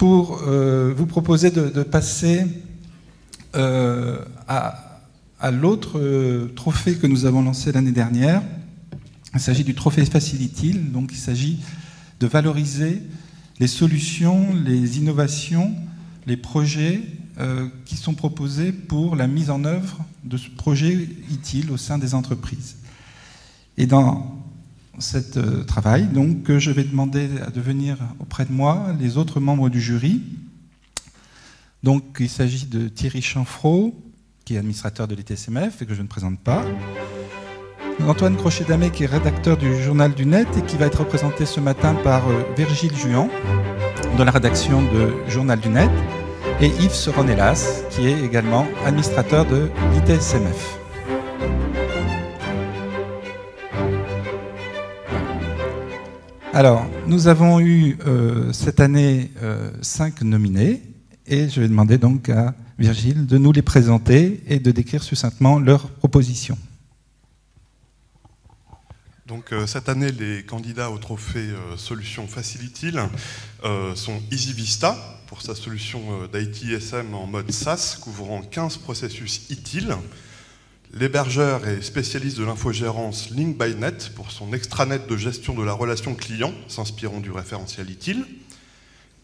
pour vous proposer de passer à l'autre trophée que nous avons lancé l'année dernière. Il s'agit du trophée Facilitile. Donc il s'agit de valoriser les solutions, les innovations, les projets qui sont proposés pour la mise en œuvre de ce projet utile au sein des entreprises. Et dans ce travail, donc, je vais demander de venir auprès de moi les autres membres du jury. Donc, il s'agit de Thierry Chanfraud, qui est administrateur de l'ITSMF et que je ne présente pas. Antoine Crochet-Damé, qui est rédacteur du Journal du Net et qui va être représenté ce matin par Virgile Juan, de la rédaction de Journal du Net, et Yves Seronelas, qui est également administrateur de l'ITSMF. Alors, nous avons eu cette année 5 nominés, et je vais demander donc à Virgile de nous les présenter et de décrire succinctement leurs propositions. Donc cette année, les candidats au trophée Solutions Facilitile sont EasyVista pour sa solution d'ITSM en mode SaaS couvrant 15 processus ITIL. L'hébergeur et spécialiste de l'infogérance LinkByNet pour son extranet de gestion de la relation client s'inspirant du référentiel ITIL.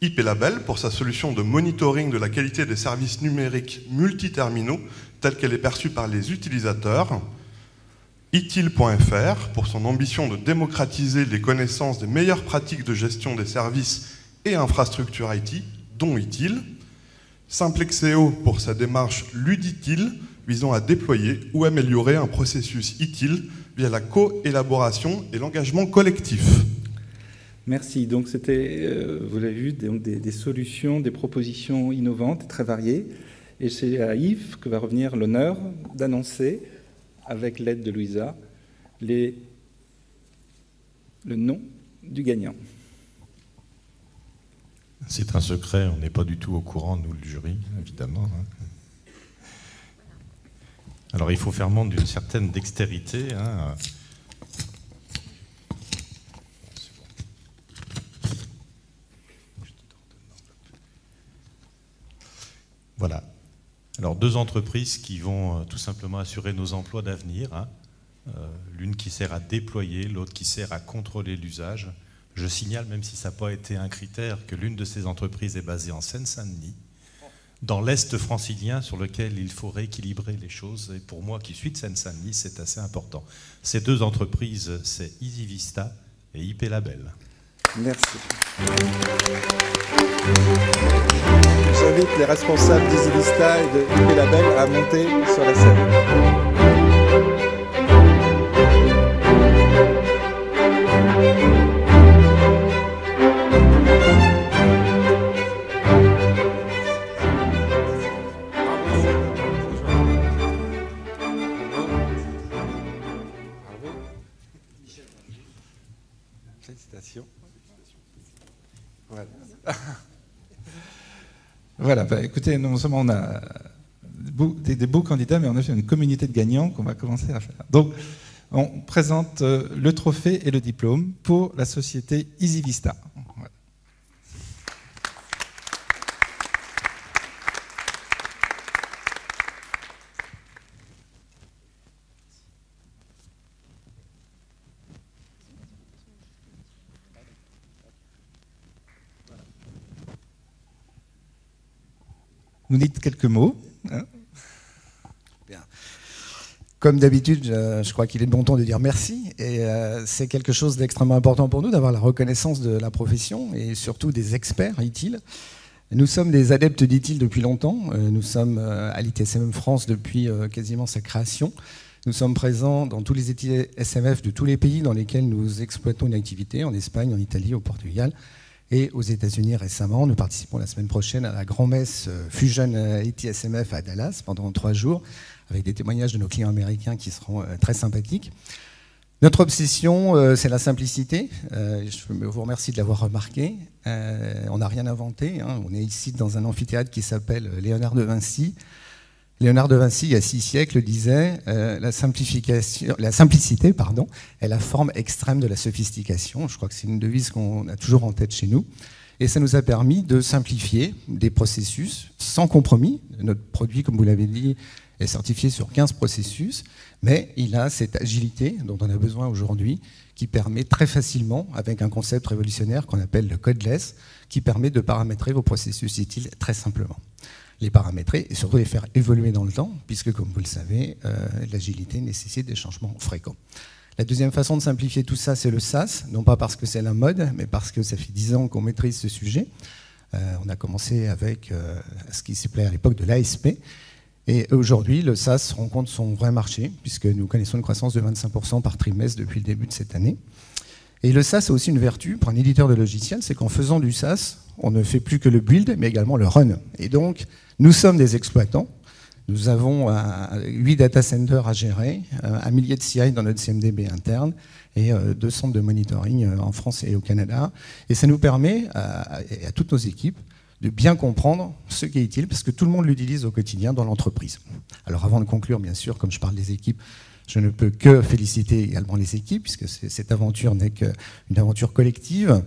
IP Label pour sa solution de monitoring de la qualité des services numériques multiterminaux telle qu'elle est perçue par les utilisateurs. ITIL.fr pour son ambition de démocratiser les connaissances des meilleures pratiques de gestion des services et infrastructures IT, dont ITIL. Simplexeo pour sa démarche Luditil visant à déployer ou améliorer un processus ITIL via la co-élaboration et l'engagement collectif. Merci. Donc c'était, vous l'avez vu, donc des solutions, des propositions innovantes, très variées. Et c'est à Yves que va revenir l'honneur d'annoncer, avec l'aide de Louisa, le nom du gagnant. C'est un secret, on n'est pas du tout au courant, nous, le jury, évidemment. Alors, il faut faire montre d'une certaine dextérité. Voilà. Alors, 2 entreprises qui vont tout simplement assurer nos emplois d'avenir. L'une qui sert à déployer, l'autre qui sert à contrôler l'usage. Je signale, même si ça n'a pas été un critère, que l'une de ces entreprises est basée en Seine-Saint-Denis, dans l'Est francilien, sur lequel il faut rééquilibrer les choses. Et pour moi, qui suis de Seine-Saint-Denis, c'est assez important. Ces 2 entreprises, c'est EasyVista et IP Label. Merci. J'invite les responsables d'EasyVista et de IP Label à monter sur la scène. Voilà, bah, écoutez, non seulement on a des beaux candidats, mais on a fait une communauté de gagnants qu'on va commencer à faire. Donc, on présente le trophée et le diplôme pour la société EasyVista. Voilà. Nous dites quelques mots. Bien. Comme d'habitude, je crois qu'il est de bon ton de dire merci. Et c'est quelque chose d'extrêmement important pour nous d'avoir la reconnaissance de la profession et surtout des experts ITIL. Nous sommes des adeptes d'ITIL depuis longtemps. Nous sommes à l'ITSMF France depuis quasiment sa création. Nous sommes présents dans tous les ITSMF de tous les pays dans lesquels nous exploitons une activité, en Espagne, en Italie, au Portugal. Et aux États-Unis récemment, nous participons la semaine prochaine à la grand-messe Fusion ITSMF à Dallas pendant 3 jours, avec des témoignages de nos clients américains qui seront très sympathiques. Notre obsession, c'est la simplicité. Je vous remercie de l'avoir remarqué. On n'a rien inventé. On est ici dans un amphithéâtre qui s'appelle Léonard de Vinci. Léonard de Vinci, il y a 6 siècles, disait la simplicité, est la forme extrême de la sophistication. Je crois que c'est une devise qu'on a toujours en tête chez nous. Et ça nous a permis de simplifier des processus sans compromis. Notre produit, comme vous l'avez dit, est certifié sur 15 processus, mais il a cette agilité dont on a besoin aujourd'hui, qui permet très facilement, avec un concept révolutionnaire qu'on appelle le codeless, qui permet de paramétrer vos processus utiles très simplement. Les paramétrer et surtout les faire évoluer dans le temps, puisque, comme vous le savez, l'agilité nécessite des changements fréquents. La deuxième façon de simplifier tout ça, c'est le SaaS, non pas parce que c'est la mode, mais parce que ça fait 10 ans qu'on maîtrise ce sujet. On a commencé avec ce qui s'appelait à l'époque de l'ASP, et aujourd'hui, le SaaS rencontre son vrai marché, puisque nous connaissons une croissance de 25% par trimestre depuis le début de cette année. Et le SaaS a aussi une vertu pour un éditeur de logiciels, c'est qu'en faisant du SaaS, on ne fait plus que le build, mais également le run. Et donc, nous sommes des exploitants. Nous avons 8 data centers à gérer, 1 millier de CI dans notre CMDB interne et 2 centres de monitoring en France et au Canada. Et ça nous permet, à toutes nos équipes, de bien comprendre ce qui est utile, parce que tout le monde l'utilise au quotidien dans l'entreprise. Alors avant de conclure, bien sûr, comme je parle des équipes, je ne peux que féliciter également les équipes, puisque cette aventure n'est qu'une aventure collective.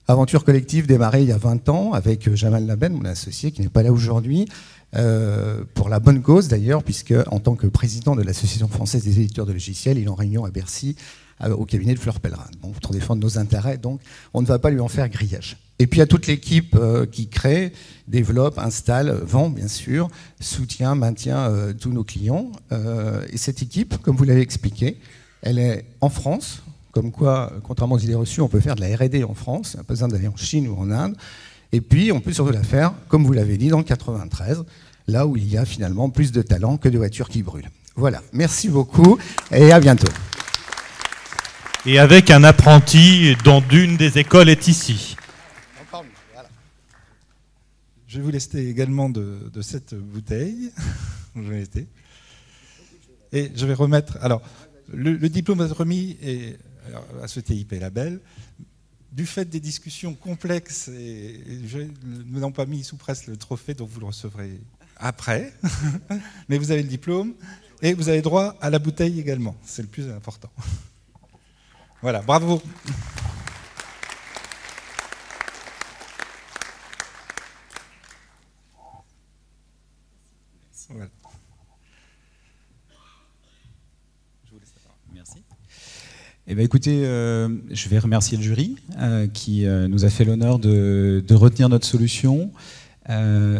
Aventure collective démarrée il y a 20 ans avec Jamal Laben, mon associé, qui n'est pas là aujourd'hui, pour la bonne cause d'ailleurs, puisque en tant que président de l'Association française des éditeurs de logiciels, il est en réunion à Bercy, au cabinet de Fleur Pellerin. Bon, pour défendre nos intérêts, donc on ne va pas lui en faire grillage. Et puis à toute l'équipe qui crée, développe, installe, vend bien sûr, soutient, maintient tous nos clients. Et cette équipe, comme vous l'avez expliqué, elle est en France, comme quoi, contrairement aux idées reçues, on peut faire de la R&D en France, on n'a pas besoin d'aller en Chine ou en Inde. Et puis on peut surtout la faire, comme vous l'avez dit, dans le 93, là où il y a finalement plus de talent que de voitures qui brûlent. Voilà, merci beaucoup et à bientôt. Et avec un apprenti dont d'une des écoles est ici. Je vais vous laisser également de cette bouteille. Et je vais remettre... Alors, le diplôme va être remis à ce TIP Label. Du fait des discussions complexes, nous n'avons pas mis sous presse le trophée, donc vous le recevrez après. Mais vous avez le diplôme et vous avez droit à la bouteille également. C'est le plus important. Voilà, bravo. Voilà. Je vous laisse la parole. Merci. Eh bien, écoutez, je vais remercier le jury qui nous a fait l'honneur de retenir notre solution.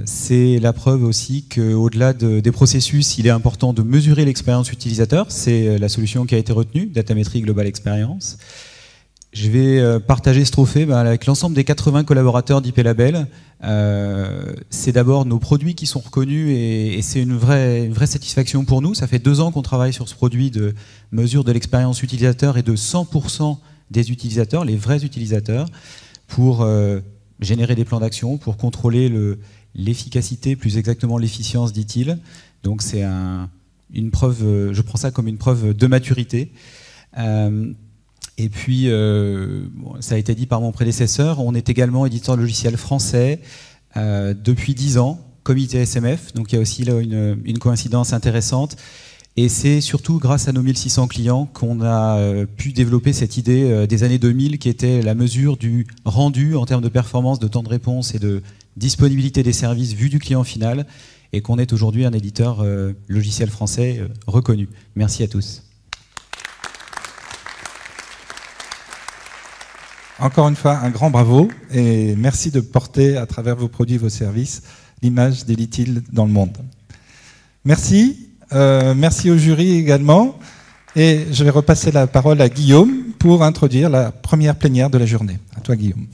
C'est la preuve aussi qu'au-delà des processus, il est important de mesurer l'expérience utilisateur. C'est la solution qui a été retenue, Datametry Global Experience. Je vais partager ce trophée avec l'ensemble des 80 collaborateurs d'IP Label. C'est d'abord nos produits qui sont reconnus et c'est une vraie satisfaction pour nous. Ça fait 2 ans qu'on travaille sur ce produit de mesure de l'expérience utilisateur et de 100% des utilisateurs, les vrais utilisateurs, pour générer des plans d'action, pour contrôler l'efficacité, plus exactement l'efficience, dit-il. Donc c'est une preuve, je prends ça comme une preuve de maturité. Et puis, ça a été dit par mon prédécesseur, on est également éditeur de logiciels français depuis 10 ans, comité SMF, donc il y a aussi là une coïncidence intéressante. Et c'est surtout grâce à nos 1600 clients qu'on a pu développer cette idée des années 2000 qui était la mesure du rendu en termes de performance, de temps de réponse et de disponibilité des services vu du client final, et qu'on est aujourd'hui un éditeur logiciel français reconnu. Merci à tous. Encore une fois, un grand bravo et merci de porter à travers vos produits et vos services l'image d'Elitil dans le monde. Merci. Merci au jury également. Et je vais repasser la parole à Guillaume pour introduire la première plénière de la journée. À toi, Guillaume.